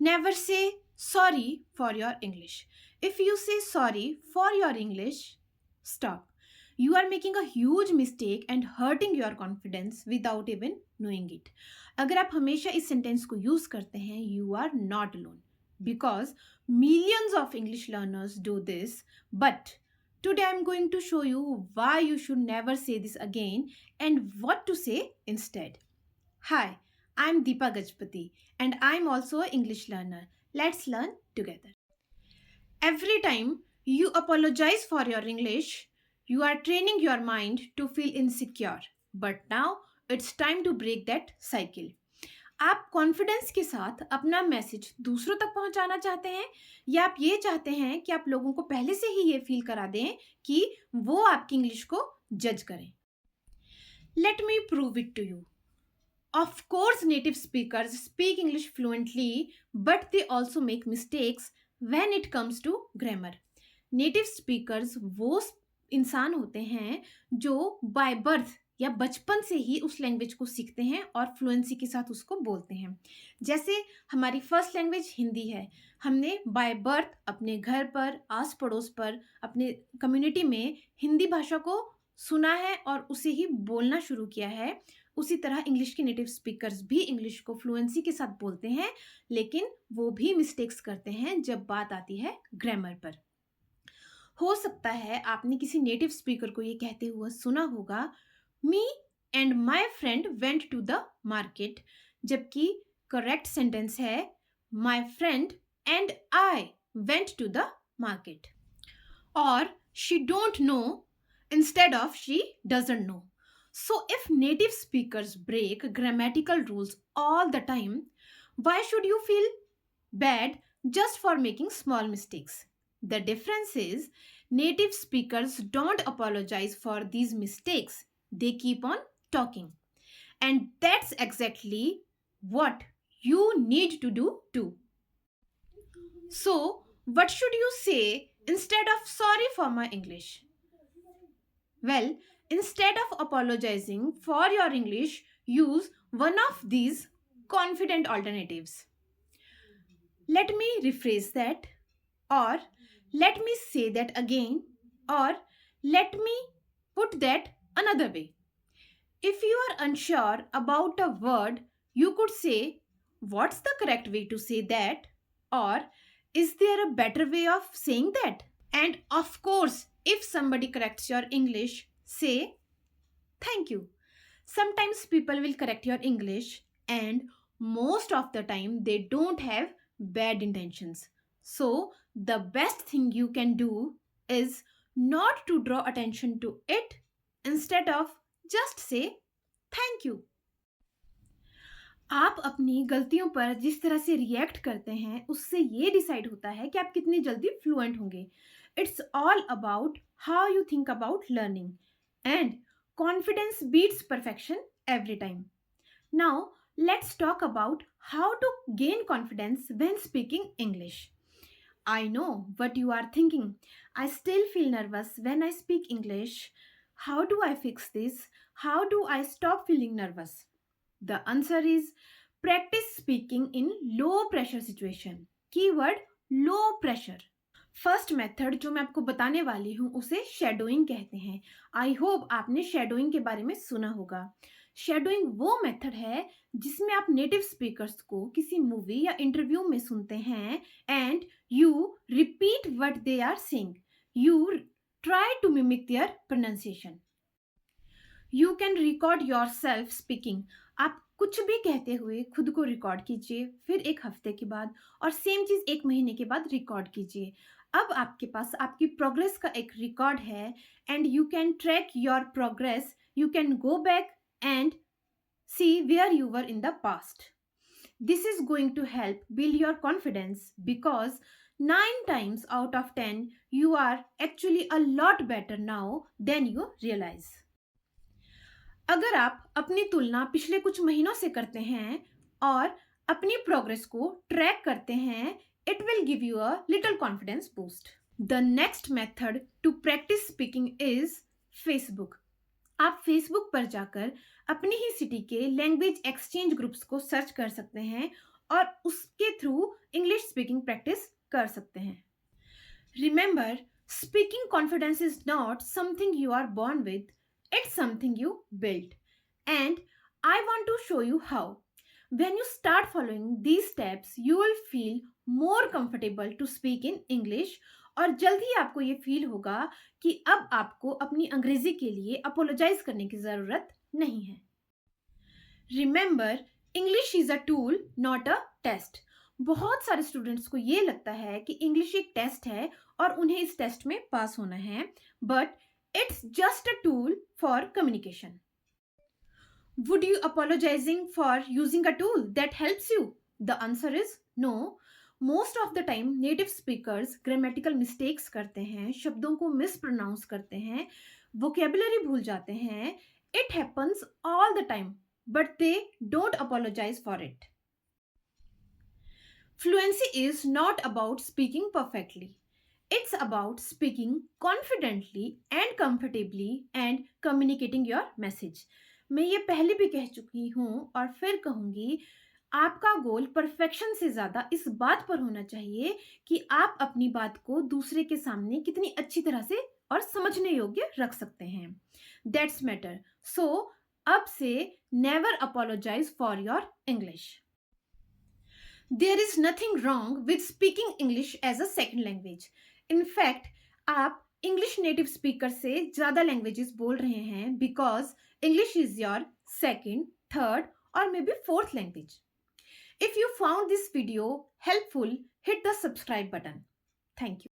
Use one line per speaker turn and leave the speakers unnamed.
Never say sorry for your English. If you say sorry for your English, stop. You are making a huge mistake and hurting your confidence without even knowing it. अगर आप हमेशा इस sentence को use करते हैं, you are not alone. Because millions of English learners do this, but today I'm going to show you why you should never say this again and what to say instead. Hi, I'm Deepa Gajpati and I'm also an English learner. Let's learn together. Every time you apologize for your English, you are training your mind to feel insecure. But now it's time to break that cycle. आप confidence के साथ अपना message दूसरों तक पहुंचाना चाहते हैं या आप ये चाहते हैं कि आप लोगों को पहले से ही ये फील करा दें कि वो आपकी इंग्लिश को जज करें. Let me prove it to you. Of course, native speakers speak English fluently, but they also make mistakes when it comes to grammar. Native speakers वो इंसान होते हैं जो बाय बर्थ या बचपन से ही उस लैंग्वेज को सीखते हैं और फ्लुएंसी के साथ उसको बोलते हैं. जैसे हमारी फर्स्ट लैंग्वेज हिंदी है, हमने बाय बर्थ अपने घर पर, आस पड़ोस पर, अपने कम्युनिटी में हिंदी भाषा को सुना है और उसे ही बोलना शुरू किया है. उसी तरह इंग्लिश के नेटिव स्पीकर्स भी इंग्लिश को फ्लुएंसी के साथ बोलते हैं, लेकिन वो भी मिस्टेक्स करते हैं जब बात आती है ग्रामर पर. हो सकता है आपने किसी नेटिव स्पीकर को ये कहते हुए सुना होगा, me and my friend went to the market, जबकि करेक्ट सेंटेंस है my friend and I went to the market. और she don't know instead of she doesn't know. So, if native speakers break grammatical rules all the time, why should you feel bad just for making small mistakes? The difference is native speakers don't apologize for these mistakes. They keep on talking. And that's exactly what you need to do too. So, what should you say instead of sorry for my English? Well, instead of apologizing for your English, use one of these confident alternatives. Let me rephrase that, or let me say that again, or let me put that another way. If you are unsure about a word, you could say, what's the correct way to say that? Or is there a better way of saying that? And of course, if somebody corrects your English, say thank you. Sometimes people will correct your English, and most of the time they don't have bad intentions. So, the best thing you can do is not to draw attention to it. Instead of just say thank you. आप अपनी गलतियों पर जिस तरह से react करते हैं उससे ये डिसाइड होता है कि आप कितनी जल्दी फ्लुएंट होंगे. It's all about how you think about learning, and confidence beats perfection every time. Now, let's talk about how to gain confidence when speaking English. I know what you are thinking. I still feel nervous when I speak English. How do I fix this? How do I stop feeling nervous? The answer is practice speaking in low pressure situation. Keyword low pressure. First method जो मैं आपको बताने वाली हूँ उसे shadowing कहते हैं. I hope आपने शेडोइंग के बारे में सुना होगा. शेडोइंग वो मेथड है जिसमें आप नेटिव स्पीकर्स को किसी मूवी या इंटरव्यू में सुनते हैं and you repeat what they are saying. You try to mimic their pronunciation. You can record yourself speaking. आप कुछ भी कहते हुए खुद को रिकॉर्ड कीजिए, फिर एक हफ्ते के बाद और सेम चीज़ एक महीने के बाद रिकॉर्ड कीजिए. अब आपके पास आपकी प्रोग्रेस का एक रिकॉर्ड है and you can track your progress. You can go back and see where you were in the past. This is going to help build your confidence because 9 times out of 10 you are actually a lot better now than you realize. अगर आप अपनी तुलना पिछले कुछ महीनों से करते हैं और अपनी प्रोग्रेस को ट्रैक करते हैं, it will give you a little confidence boost. The next method to practice speaking is Facebook. आप Facebook पर जाकर अपनी ही सिटी के लैंग्वेज एक्सचेंज ग्रुप्स को सर्च कर सकते हैं और उसके थ्रू स्पीकिंग प्रैक्टिस कर सकते हैं. Remember, speaking confidence is not something you are born with, it's something you build. And I want to show you how. When you start following these steps, you will feel more comfortable to speak in English, और जल्द ही आपको ये feel होगा कि अब आपको अपनी अंग्रेजी के लिए अपोलोजाइज करने की ज़रूरत नहीं है. Remember, English is a tool not a test. बहुत सारे स्टूडेंट्स को ये लगता है कि इंग्लिश एक टेस्ट है और उन्हें इस टेस्ट में पास होना है, but it's just a tool for communication. Would you apologizing for using a tool that helps you? The answer is no. Most of the time native speakers grammatical mistakes करते हैं, शब्दों को mispronounce करते हैं, vocabulary भूल जाते हैं. It happens all the time, but they don't apologize for it. Fluency is not about speaking perfectly. It's about speaking confidently and comfortably and communicating your message. मैं ये पहले भी कह चुकी हूँ और फिर कहूँगी, आपका गोल परफेक्शन से ज़्यादा इस बात पर होना चाहिए कि आप अपनी बात को दूसरे के सामने कितनी अच्छी तरह से और समझने योग्य रख सकते हैं. That's matter. सो अब से never apologise for your English. There is nothing wrong with speaking English as a second language. In fact आप इंग्लिश नेटिव स्पीकर से ज़्यादा लैंग्वेजेस बोल रहे हैं because English is your second, third, or maybe fourth language. If you found this video helpful, hit the subscribe button. Thank you.